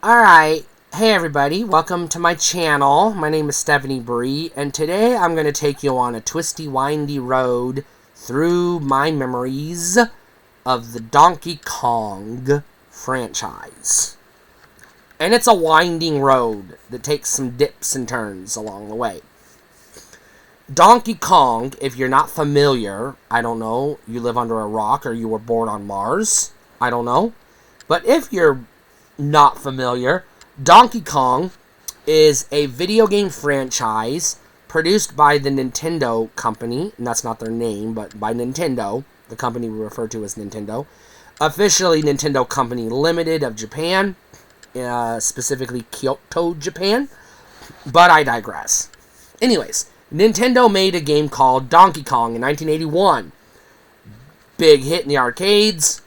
Alright, hey everybody, welcome to my channel. My name is Stephanie Bree, and today I'm going to take you on a twisty, windy road through my memories of the Donkey Kong franchise. And it's a winding road that takes some dips and turns along the way. Donkey Kong, if you're not familiar, I don't know, you live under a rock or you were born on Mars, I don't know. But if you're not familiar, Donkey Kong is a video game franchise produced by the Nintendo company, and that's not their name, but by Nintendo, the company we refer to as Nintendo. Officially Nintendo Company Limited of Japan, specifically Kyoto, Japan, but I digress. Anyways, Nintendo made a game called Donkey Kong in 1981. Big hit in the arcades,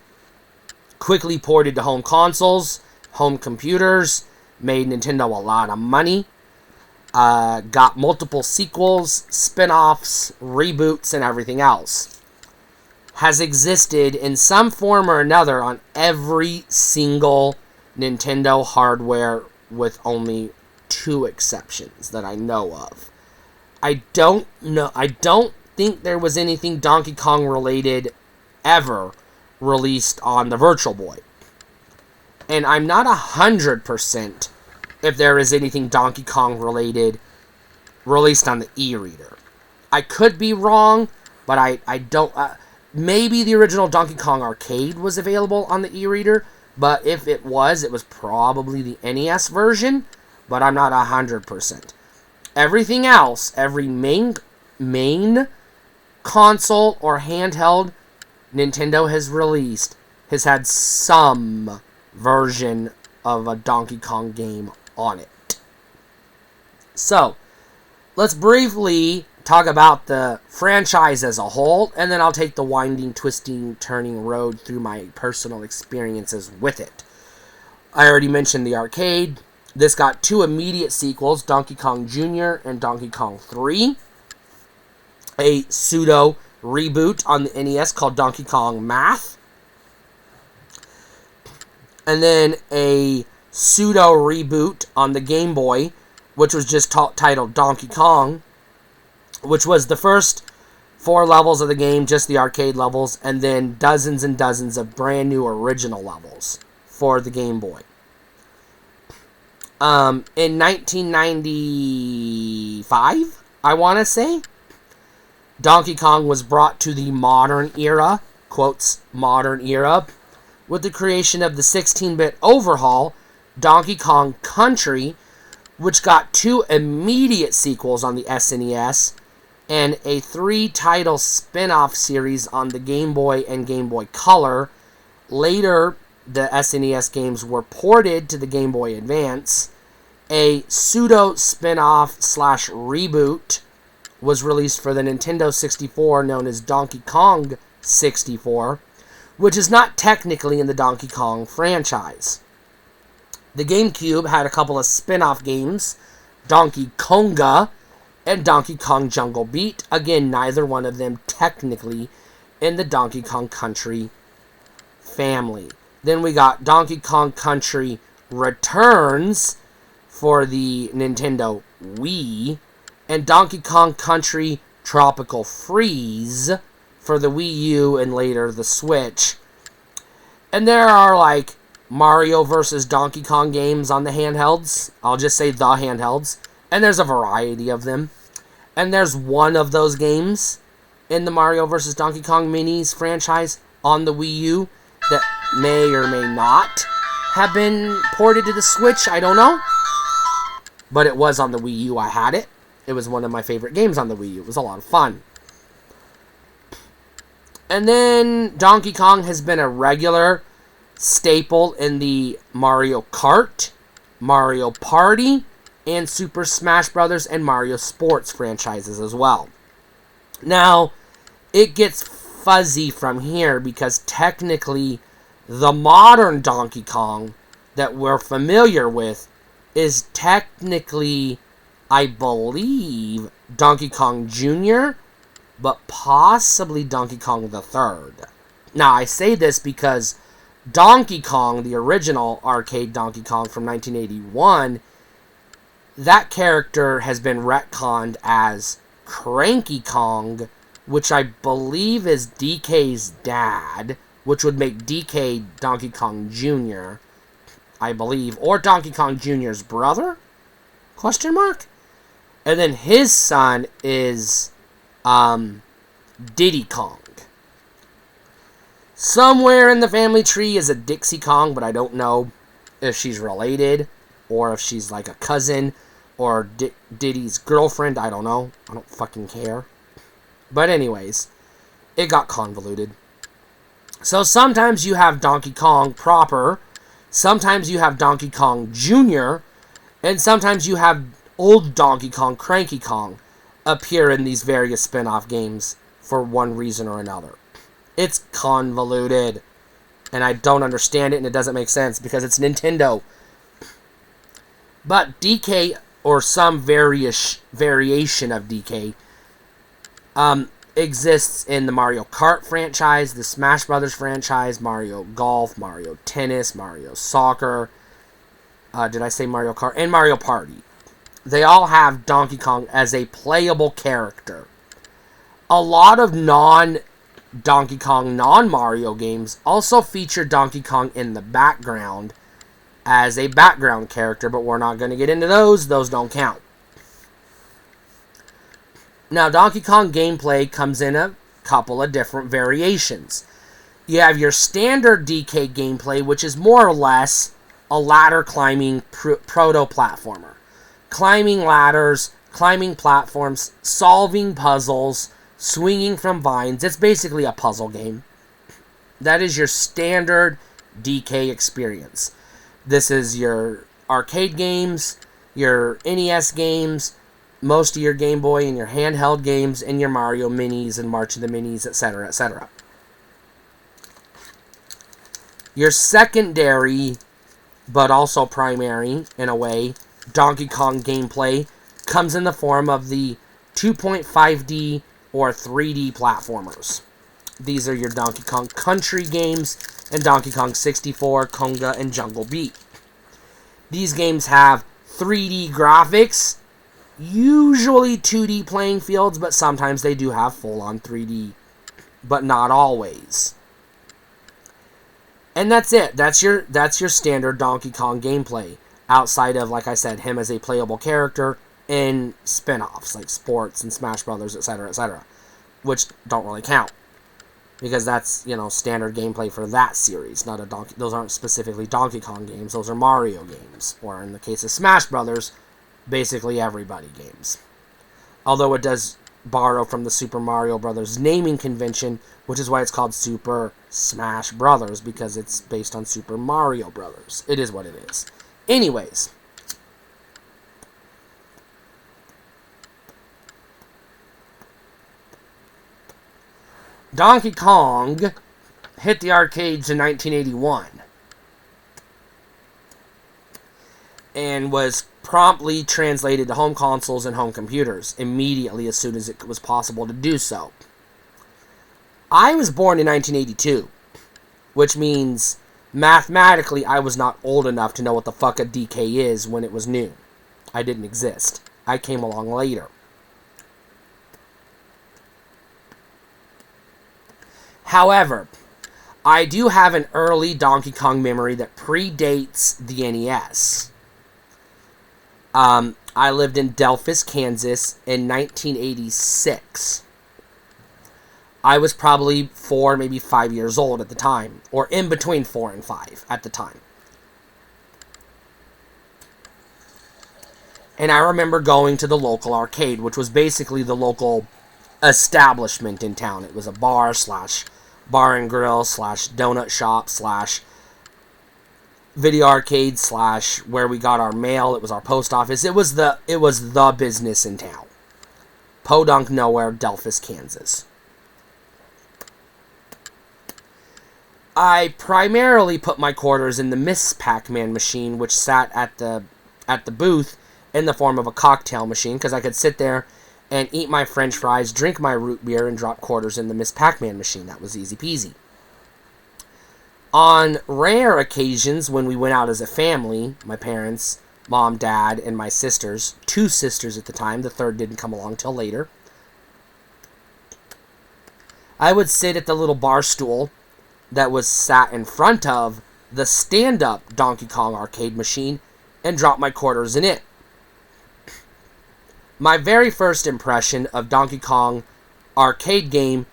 quickly ported to home consoles, home computers, made Nintendo a lot of money, got multiple sequels, spin-offs, reboots, and everything else. Has existed in some form or another on every single Nintendo hardware with only two exceptions that I know of. I don't think there was anything Donkey Kong related ever released on the Virtual Boy. And I'm not 100% if there is anything Donkey Kong related released on the e-reader. I could be wrong, but I don't... maybe the original Donkey Kong Arcade was available on the e-reader, but if it was probably the NES version, but I'm not 100%. Everything else, every main console or handheld Nintendo has released has had some version of a Donkey Kong game on it. So, let's briefly talk about the franchise as a whole, and then I'll take the winding, twisting, turning road through my personal experiences with it. I already mentioned the arcade. This got two immediate sequels, Donkey Kong Jr. and Donkey Kong 3. A pseudo reboot on the NES called Donkey Kong Math. And then a pseudo reboot on the Game Boy, which was just titled Donkey Kong, which was the first 4 levels of the game, just the arcade levels, and then dozens and dozens of brand new original levels for the Game Boy. In 1995, I want to say, Donkey Kong was brought to the modern era, quotes, modern era, with the creation of the 16-bit overhaul, Donkey Kong Country, which got 2 immediate sequels on the SNES, and a 3-title spin-off series on the Game Boy and Game Boy Color. Later, the SNES games were ported to the Game Boy Advance. A pseudo spin-off / reboot was released for the Nintendo 64, known as Donkey Kong 64, which is not technically in the Donkey Kong franchise. The GameCube had a couple of spin-off games, Donkey Konga and Donkey Kong Jungle Beat. Again, neither one of them technically in the Donkey Kong Country family. Then we got Donkey Kong Country Returns for the Nintendo Wii, and Donkey Kong Country Tropical Freeze for the Wii U and later the Switch. And there are like Mario vs. Donkey Kong games on the handhelds. I'll just say the handhelds. And there's a variety of them. And there's one of those games in the Mario vs. Donkey Kong Minis franchise on the Wii U that may or may not have been ported to the Switch. I don't know. But it was on the Wii U. I had it. It was one of my favorite games on the Wii U. It was a lot of fun. And then Donkey Kong has been a regular staple in the Mario Kart, Mario Party, and Super Smash Bros. And Mario Sports franchises as well. Now, it gets fuzzy from here because technically the modern Donkey Kong that we're familiar with is technically, I believe, Donkey Kong Jr., but possibly Donkey Kong the Third. Now, I say this because Donkey Kong, the original arcade Donkey Kong from 1981, that character has been retconned as Cranky Kong, which I believe is DK's dad, which would make DK Donkey Kong Jr., I believe, or Donkey Kong Jr.'s brother? Question mark? And then his son is Diddy Kong. Somewhere in the family tree is a Dixie Kong, but I don't know if she's related or if she's like a cousin or Diddy's girlfriend. I don't know. I don't fucking care. But anyways, it got convoluted. So sometimes you have Donkey Kong proper, sometimes you have Donkey Kong Jr., and sometimes you have old Donkey Kong, Cranky Kong, appear in these various spin-off games for one reason or another. It's convoluted, and I don't understand it, and it doesn't make sense because it's Nintendo. But DK, or some variation of DK, exists in the Mario Kart franchise, the Smash Brothers franchise, Mario Golf, Mario Tennis, Mario Soccer, did I say Mario Kart? And Mario Party. They all have Donkey Kong as a playable character. A lot of non-Donkey Kong, non-Mario games also feature Donkey Kong in the background as a background character, but we're not going to get into those. Those don't count. Now, Donkey Kong gameplay comes in a couple of different variations. You have your standard DK gameplay, which is more or less a ladder climbing proto-platformer. Climbing ladders, climbing platforms, solving puzzles, swinging from vines. It's basically a puzzle game. That is your standard DK experience. This is your arcade games, your NES games, most of your Game Boy and your handheld games, and your Mario Minis and March of the Minis, etc., etc. Your secondary, but also primary, in a way, Donkey Kong gameplay comes in the form of the 2.5D or 3D platformers. These are your Donkey Kong Country games and Donkey Kong 64, Conga, and Jungle Beat. These games have 3D graphics, usually 2D playing fields, but sometimes they do have full-on 3D, but not always. And that's it. That's your standard Donkey Kong gameplay, outside of, like I said, him as a playable character in spin-offs like Sports and Smash Brothers, etc., etc., which don't really count because that's, standard gameplay for that series. Those aren't specifically Donkey Kong games. Those are Mario games, or in the case of Smash Brothers, basically everybody games. Although it does borrow from the Super Mario Brothers naming convention, which is why it's called Super Smash Brothers, because it's based on Super Mario Brothers. It is what it is. Anyways, Donkey Kong hit the arcades in 1981 and was promptly translated to home consoles and home computers immediately as soon as it was possible to do so. I was born in 1982, which means mathematically I was not old enough to know what the fuck a DK is when it was new. I didn't exist. I came along later. However, I do have an early Donkey Kong memory that predates the NES. I lived in Delphus, Kansas in 1986. I was probably 4, maybe 5 years old at the time, or in between 4 and 5 at the time. And I remember going to the local arcade, which was basically the local establishment in town. It was a bar and grill / donut shop / video arcade / where we got our mail. It was our post office. It was the business in town. Podunk nowhere, Delphus, Kansas. I primarily put my quarters in the Miss Pac-Man machine, which sat at the booth in the form of a cocktail machine, because I could sit there and eat my french fries, drink my root beer, and drop quarters in the Miss Pac-Man machine. That was easy peasy. On rare occasions, when we went out as a family, my parents, mom, dad, and my sisters, 2 sisters at the time, the third didn't come along till later, I would sit at the little bar stool that was sat in front of the stand-up Donkey Kong arcade machine and drop my quarters in it. My very first impression of Donkey Kong arcade game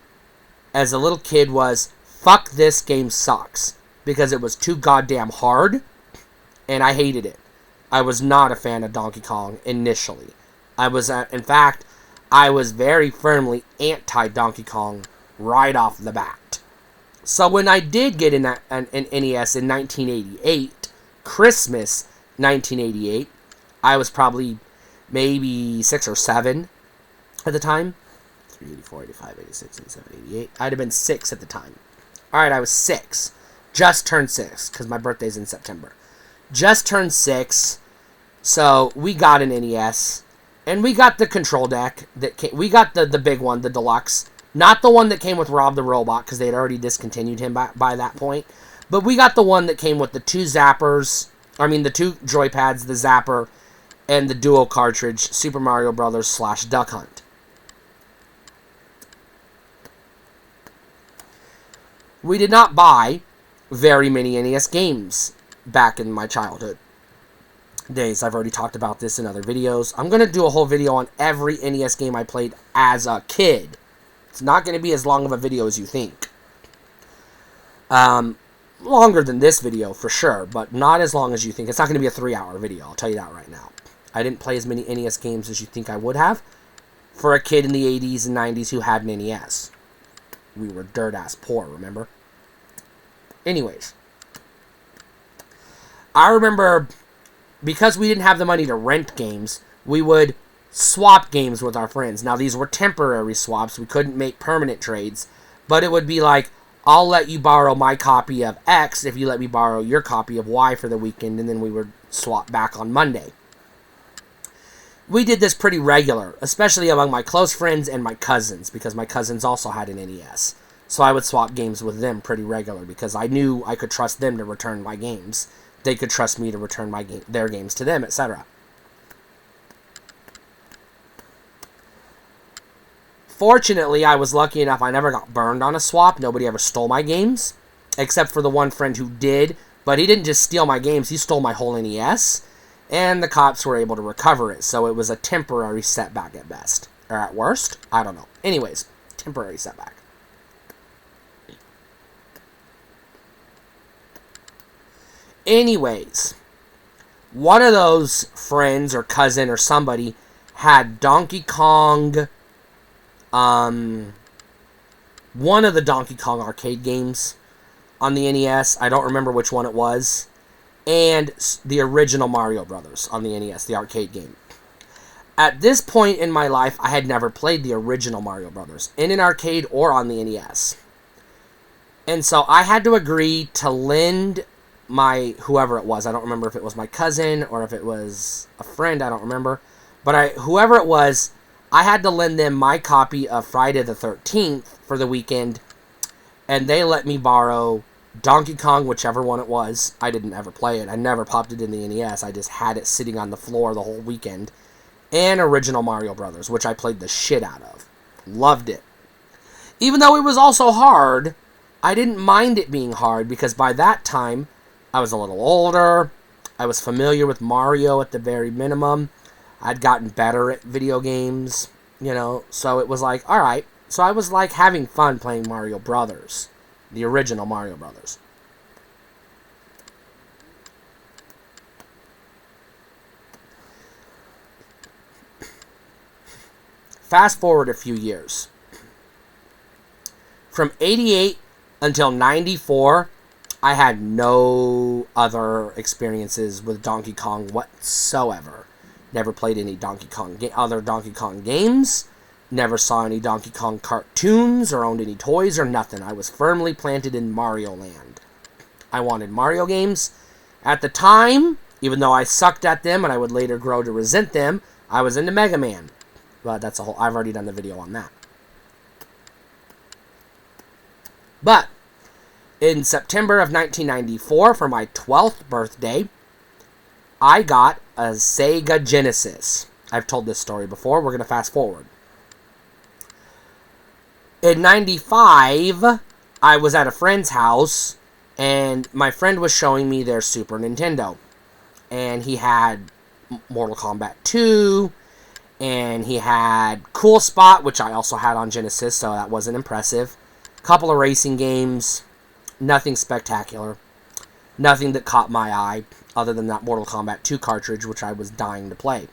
as a little kid was, fuck, this game sucks, because it was too goddamn hard, and I hated it. I was not a fan of Donkey Kong initially. In fact, I was very firmly anti-Donkey Kong right off the bat. So when I did get an NES in 1988, Christmas 1988, I was probably maybe 6 or 7 at the time. 3, 84, 85, 86, 87, 88. I'd have been 6 at the time. Alright, I was 6. Just turned 6, because my birthday's in September. Just turned 6, so we got an NES, and we got the control deck. We got the big one, the deluxe. Not the one that came with Rob the Robot, because they had already discontinued him by that point. But we got the one that came with the 2 zappers, the 2 joypads, the zapper, and the dual cartridge, Super Mario Brothers / Duck Hunt. We did not buy very many NES games back in my childhood days. I've already talked about this in other videos. I'm going to do a whole video on every NES game I played as a kid. It's not going to be as long of a video as you think. Longer than this video, for sure, but not as long as you think. It's not going to be a 3-hour video, I'll tell you that right now. I didn't play as many NES games as you think I would have for a kid in the 80s and 90s who had an NES. We were dirt-ass poor, remember? Anyways. I remember, because we didn't have the money to rent games, we would swap games with our friends. Now, these were temporary swaps. We couldn't make permanent trades. But it would be like, I'll let you borrow my copy of X if you let me borrow your copy of Y for the weekend, and then we would swap back on Monday. We did this pretty regular, especially among my close friends and my cousins, because my cousins also had an NES. So I would swap games with them pretty regular, because I knew I could trust them to return my games. They could trust me to return their games to them, etc. Fortunately, I was lucky enough I never got burned on a swap. Nobody ever stole my games, except for the one friend who did. But he didn't just steal my games, he stole my whole NES, and the cops were able to recover it. So it was a temporary setback at best. Or at worst? I don't know. Anyways, temporary setback. Anyways, one of those friends or cousin or somebody had Donkey Kong, one of the Donkey Kong arcade games on the NES. I don't remember which one it was. And the original Mario Brothers on the NES, the arcade game. At this point in my life, I had never played the original Mario Brothers in an arcade or on the NES. And so I had to agree to lend my, whoever it was, I don't remember if it was my cousin or if it was a friend, I don't remember. But whoever it was, I had to lend them my copy of Friday the 13th for the weekend. And they let me borrow Donkey Kong, whichever one it was. I didn't ever play it. I never popped it in the NES. I just had it sitting on the floor the whole weekend. And original Mario Brothers, which I played the shit out of. Loved it. Even though it was also hard, I didn't mind it being hard, because by that time, I was a little older. I was familiar with Mario at the very minimum. I'd gotten better at video games, so it was like, alright. So I was like having fun playing Mario Brothers. The original Mario Brothers. Fast forward a few years. From 88 until 94, I had no other experiences with Donkey Kong whatsoever. Never played any other Donkey Kong games. Never saw any Donkey Kong cartoons or owned any toys or nothing. I was firmly planted in Mario Land. I wanted Mario games. At the time, even though I sucked at them and I would later grow to resent them, I was into Mega Man. But that's I've already done the video on that. But In September of 1994, for my 12th birthday, I got a Sega Genesis. I've told this story before. We're going to fast forward. In 95, I was at a friend's house, and my friend was showing me their Super Nintendo. And he had Mortal Kombat 2, and he had Cool Spot, which I also had on Genesis, so that wasn't impressive. A couple of racing games, nothing spectacular. Nothing that caught my eye, other than that Mortal Kombat 2 cartridge, which I was dying to play.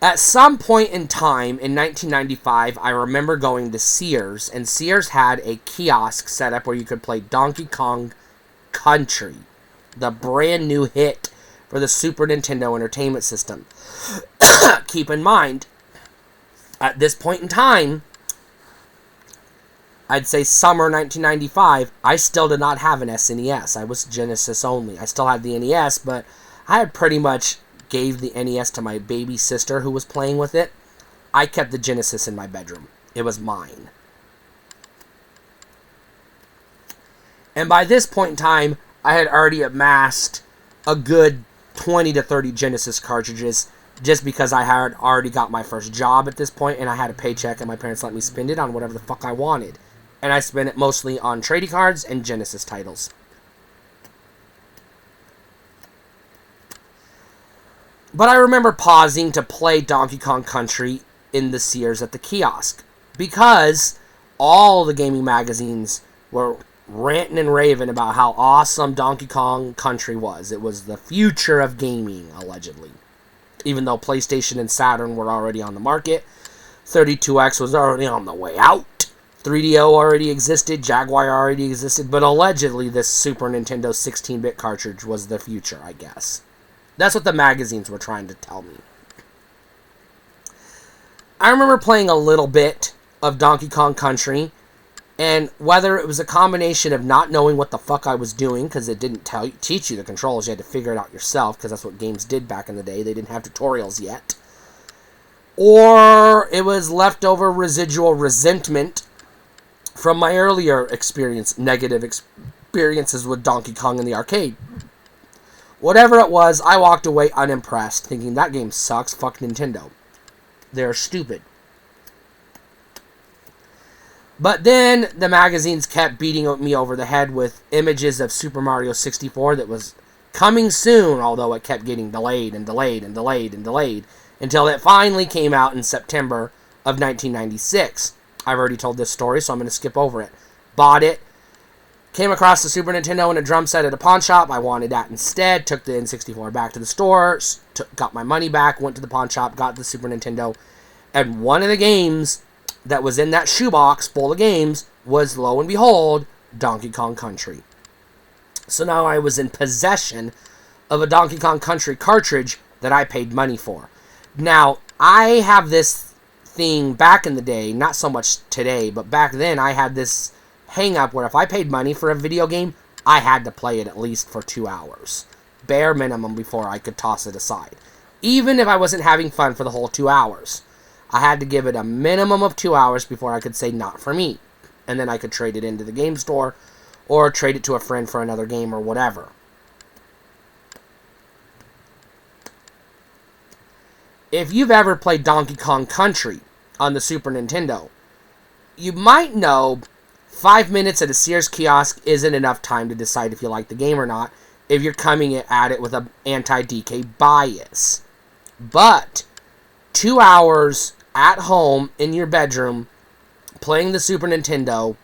At some point in time, in 1995, I remember going to Sears, and Sears had a kiosk set up where you could play Donkey Kong Country, the brand new hit for the Super Nintendo Entertainment System. Keep in mind, at this point in time, I'd say summer 1995, I still did not have an SNES. I was Genesis only. I still had the NES, but I had pretty much gave the NES to my baby sister who was playing with it. I kept the Genesis in my bedroom. It was mine. And by this point in time, I had already amassed a good 20 to 30 Genesis cartridges just because I had already got my first job at this point and I had a paycheck and my parents let me spend it on whatever the fuck I wanted. And I spent it mostly on trading cards and Genesis titles. But I remember pausing to play Donkey Kong Country in the Sears at the kiosk because all the gaming magazines were ranting and raving about how awesome Donkey Kong Country was. It was the future of gaming, allegedly. Even though PlayStation and Saturn were already on the market, 32X was already on the way out. 3DO already existed, Jaguar already existed, but allegedly this Super Nintendo 16-bit cartridge was the future, I guess. That's what the magazines were trying to tell me. I remember playing a little bit of Donkey Kong Country, and whether it was a combination of not knowing what the fuck I was doing, because it didn't teach you the controls, you had to figure it out yourself, because that's what games did back in the day. They didn't have tutorials yet. Or it was leftover residual resentment from my earlier negative experiences with Donkey Kong in the arcade. Whatever it was, I walked away unimpressed, thinking that game sucks, fuck Nintendo. They're stupid. But then the magazines kept beating me over the head with images of Super Mario 64 that was coming soon, although it kept getting delayed and delayed and delayed and delayed, until it finally came out in September of 1996. I've already told this story, so I'm going to skip over it. Bought it. Came across the Super Nintendo in a drum set at a pawn shop. I wanted that instead. Took the N64 back to the store. Got my money back. Went to the pawn shop. Got the Super Nintendo. And one of the games that was in that shoebox full of games was, lo and behold, Donkey Kong Country. So now I was in possession of a Donkey Kong Country cartridge that I paid money for. Now, I have this thing back in the day, not so much today, but back then I had this hang up where if I paid money for a video game, I had to play it at least for 2 hours. Bare minimum before I could toss it aside. Even if I wasn't having fun for the whole 2 hours. I had to give it a minimum of 2 hours before I could say not for me. And then I could trade it into the game store or trade it to a friend for another game or whatever. If you've ever played Donkey Kong Country on the Super Nintendo, you might know 5 minutes at a Sears kiosk isn't enough time to decide if you like the game or not if you're coming at it with an anti-DK bias. But 2 hours at home in your bedroom playing the Super Nintendo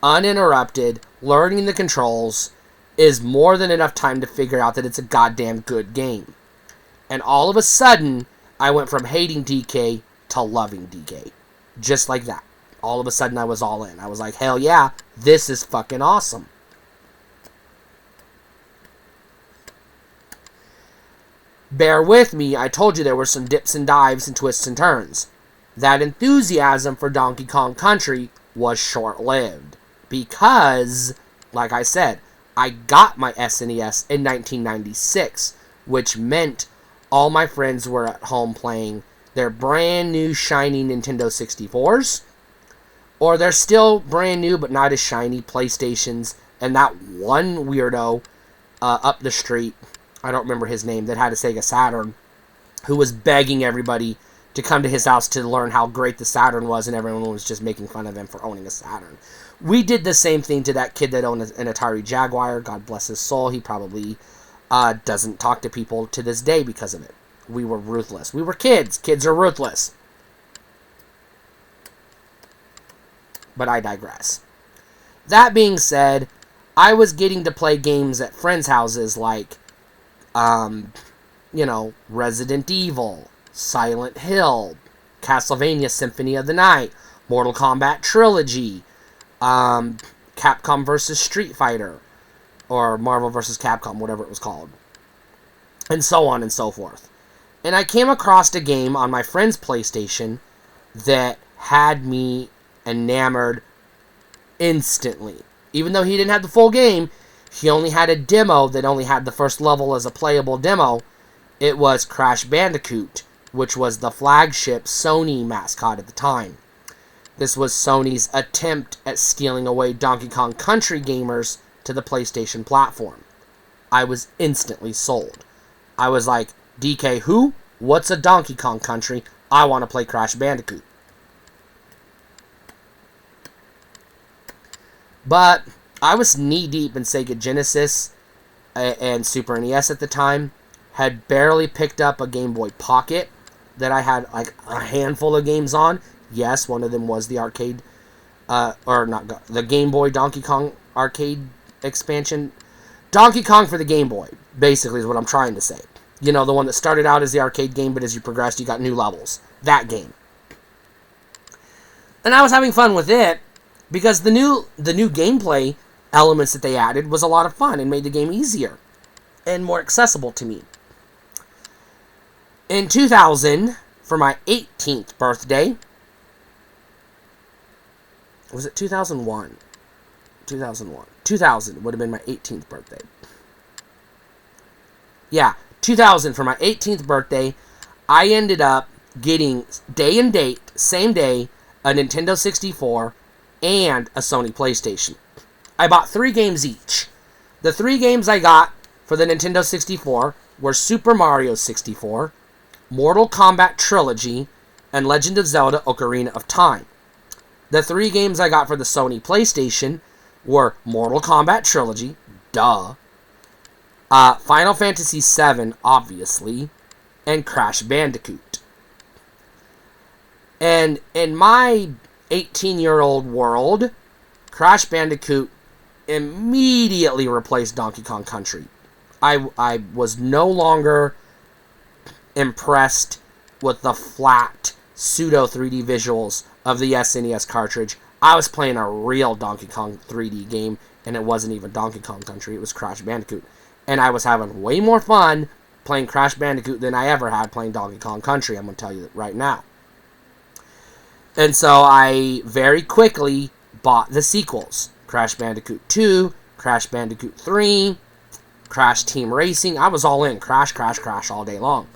uninterrupted, learning the controls, is more than enough time to figure out that it's a goddamn good game. And all of a sudden, I went from hating DK to loving DK. Just like that. All of a sudden, I was all in. I was like, hell yeah, this is fucking awesome. Bear with me, I told you there were some dips and dives and twists and turns. That enthusiasm for Donkey Kong Country was short-lived. Because, like I said, I got my SNES in 1996, which meant all my friends were at home playing their brand new shiny Nintendo 64s, Or they're still brand new but not as shiny PlayStations. And that one weirdo up the street, I don't remember his name, that had a Sega Saturn, who was begging everybody to come to his house to learn how great the Saturn was, and everyone was just making fun of him for owning a Saturn. We did the same thing to that kid that owned an Atari Jaguar. God bless his soul. He probably doesn't talk to people to this day because of it. We were ruthless. We were kids. Kids are ruthless. But I digress. That being said, I was getting to play games at friends' houses like, Resident Evil, Silent Hill, Castlevania Symphony of the Night, Mortal Kombat Trilogy, Capcom vs. Street Fighter, or Marvel vs. Capcom, whatever it was called, and so on and so forth. And I came across a game on my friend's PlayStation that had me enamored instantly. Even though he didn't have the full game, he only had a demo that only had the first level as a playable demo. It was Crash Bandicoot, which was the flagship Sony mascot at the time. This was Sony's attempt at stealing away Donkey Kong Country gamers to the PlayStation platform. I was instantly sold. I was like, DK who? What's a Donkey Kong Country? I want to play Crash Bandicoot. But I was knee-deep in Sega Genesis and Super NES at the time. Had barely picked up a Game Boy Pocket that I had like a handful of games on. Yes, one of them was the arcade, the Game Boy Donkey Kong arcade expansion. Donkey Kong for the Game Boy, basically, is what I'm trying to say. You know, the one that started out as the arcade game, but as you progressed, you got new levels. That game. And I was having fun with it, because the new gameplay elements that they added was a lot of fun and made the game easier and more accessible to me. In 2000, for my 18th birthday, was it 2001? 2000 would have been my 18th birthday. Yeah, 2000 for my 18th birthday, I ended up getting day and date, same day, a Nintendo 64 and a Sony PlayStation. I bought 3 games each. The 3 games I got for the Nintendo 64 were Super Mario 64, Mortal Kombat Trilogy, and Legend of Zelda Ocarina of Time. The 3 games I got for the Sony PlayStation were Mortal Kombat Trilogy, duh, Final Fantasy VII, obviously, and Crash Bandicoot. And in my 18-year-old world, Crash Bandicoot immediately replaced Donkey Kong Country. I was no longer impressed with the flat, pseudo 3D visuals of the SNES cartridge. I was playing a real Donkey Kong 3D game, and it wasn't even Donkey Kong Country, it was Crash Bandicoot. And I was having way more fun playing Crash Bandicoot than I ever had playing Donkey Kong Country, I'm going to tell you that right now. And so I very quickly bought the sequels. Crash Bandicoot 2, Crash Bandicoot 3, Crash Team Racing. I was all in. Crash all day long.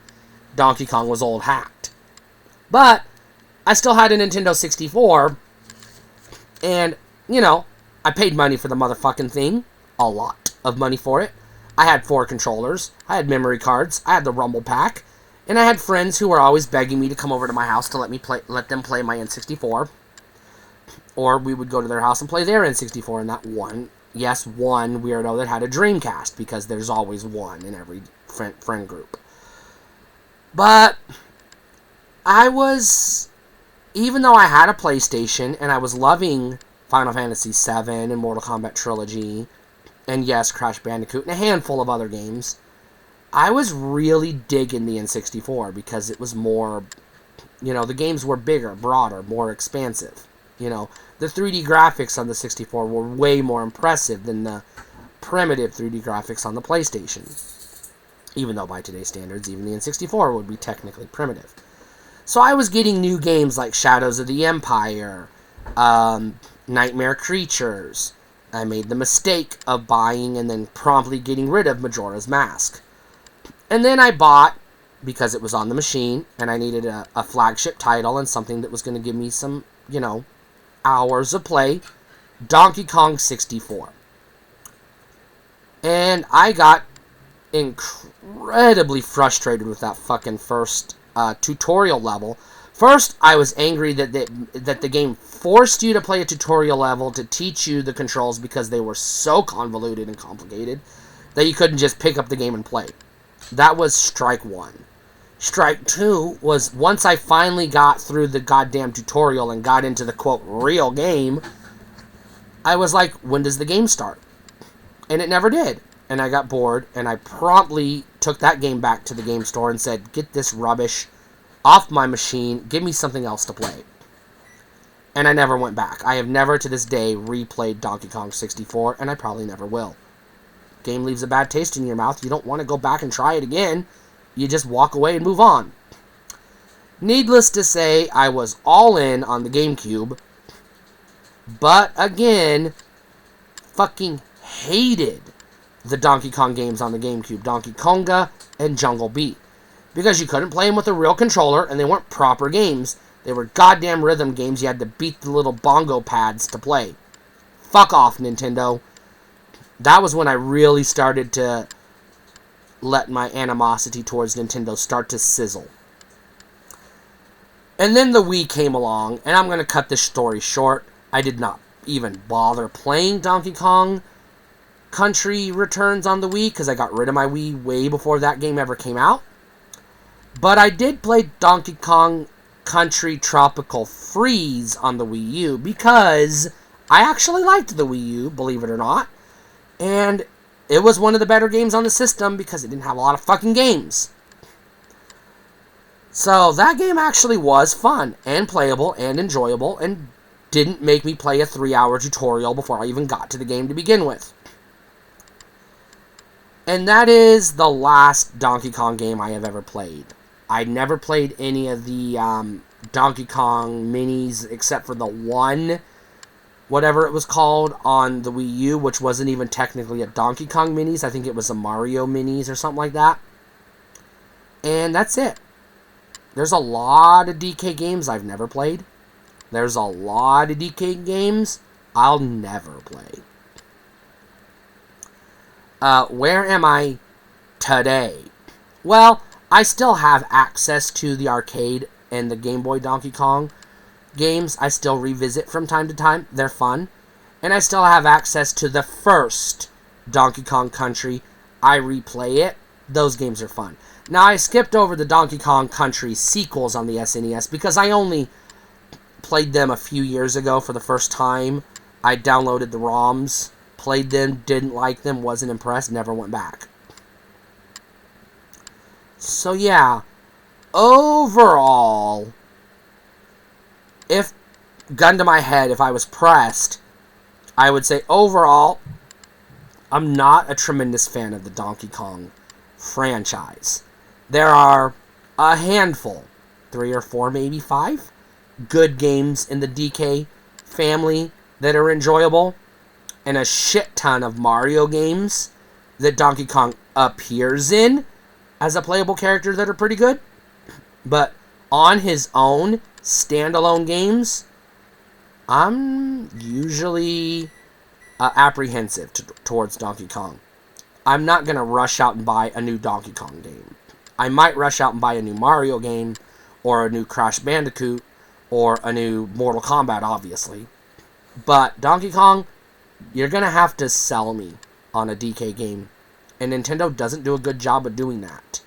Donkey Kong was old hacked. But I still had a Nintendo 64, and, I paid money for the motherfucking thing. A lot of money for it. I had 4 controllers. I had memory cards. I had the Rumble Pack. And I had friends who were always begging me to come over to my house to let them play my N64. Or we would go to their house and play their N64, and that one weirdo that had a Dreamcast, because there's always one in every friend group. But even though I had a PlayStation, and I was loving Final Fantasy VII and Mortal Kombat Trilogy, and yes, Crash Bandicoot, and a handful of other games, I was really digging the N64, because it was more, the games were bigger, broader, more expansive. The 3D graphics on the 64 were way more impressive than the primitive 3D graphics on the PlayStation. Even though by today's standards, even the N64 would be technically primitive. So I was getting new games like Shadows of the Empire, Nightmare Creatures. I made the mistake of buying and then promptly getting rid of Majora's Mask. And then I bought, because it was on the machine, and I needed a flagship title and something that was going to give me some, hours of play Donkey Kong 64. And I got incredibly frustrated with that fucking first tutorial level. First, I was angry that the game forced you to play a tutorial level to teach you the controls because they were so convoluted and complicated that you couldn't just pick up the game and play. That was strike one. Strike two was once I finally got through the goddamn tutorial and got into the, quote, real game, I was like, when does the game start? And it never did. And I got bored, and I promptly took that game back to the game store and said, get this rubbish off my machine, give me something else to play. And I never went back. I have never to this day replayed Donkey Kong 64, and I probably never will. Game leaves a bad taste in your mouth. You don't want to go back and try it again. You just walk away and move on. Needless to say, I was all in on the GameCube. But again, fucking hated the Donkey Kong games on the GameCube. Donkey Konga and Jungle Beat. Because you couldn't play them with a real controller, and they weren't proper games. They were goddamn rhythm games. You had to beat the little bongo pads to play. Fuck off, Nintendo. That was when I really started to let my animosity towards Nintendo start to sizzle. And then the Wii came along, and I'm going to cut this story short. I did not even bother playing Donkey Kong Country Returns on the Wii, because I got rid of my Wii way before that game ever came out. But I did play Donkey Kong Country Tropical Freeze on the Wii U, because I actually liked the Wii U, believe it or not. And it was one of the better games on the system because it didn't have a lot of fucking games. So that game actually was fun and playable and enjoyable and didn't make me play a 3-hour tutorial before I even got to the game to begin with. And that is the last Donkey Kong game I have ever played. I never played any of the Donkey Kong minis except for the one, whatever it was called, on the Wii U, which wasn't even technically a Donkey Kong minis. I think it was a Mario minis or something like that. And that's it. There's a lot of DK games I've never played. There's a lot of DK games I'll never play. Where am I today? Well, I still have access to the arcade and the Game Boy Donkey Kong games. I still revisit from time to time. They're fun. And I still have access to the first Donkey Kong Country. I replay it. Those games are fun. Now, I skipped over the Donkey Kong Country sequels on the SNES because I only played them a few years ago for the first time. I downloaded the ROMs, played them, didn't like them, wasn't impressed, never went back. So yeah, overall, if, gun to my head, if I was pressed, I would say overall, I'm not a tremendous fan of the Donkey Kong franchise. There are a handful, 3 or 4, maybe 5, good games in the DK family that are enjoyable, and a shit ton of Mario games that Donkey Kong appears in as a playable character that are pretty good. But on his own, standalone games, I'm usually apprehensive towards Donkey Kong. I'm not going to rush out and buy a new Donkey Kong game. I might rush out and buy a new Mario game, or a new Crash Bandicoot, or a new Mortal Kombat, obviously. But Donkey Kong, you're going to have to sell me on a DK game. And Nintendo doesn't do a good job of doing that.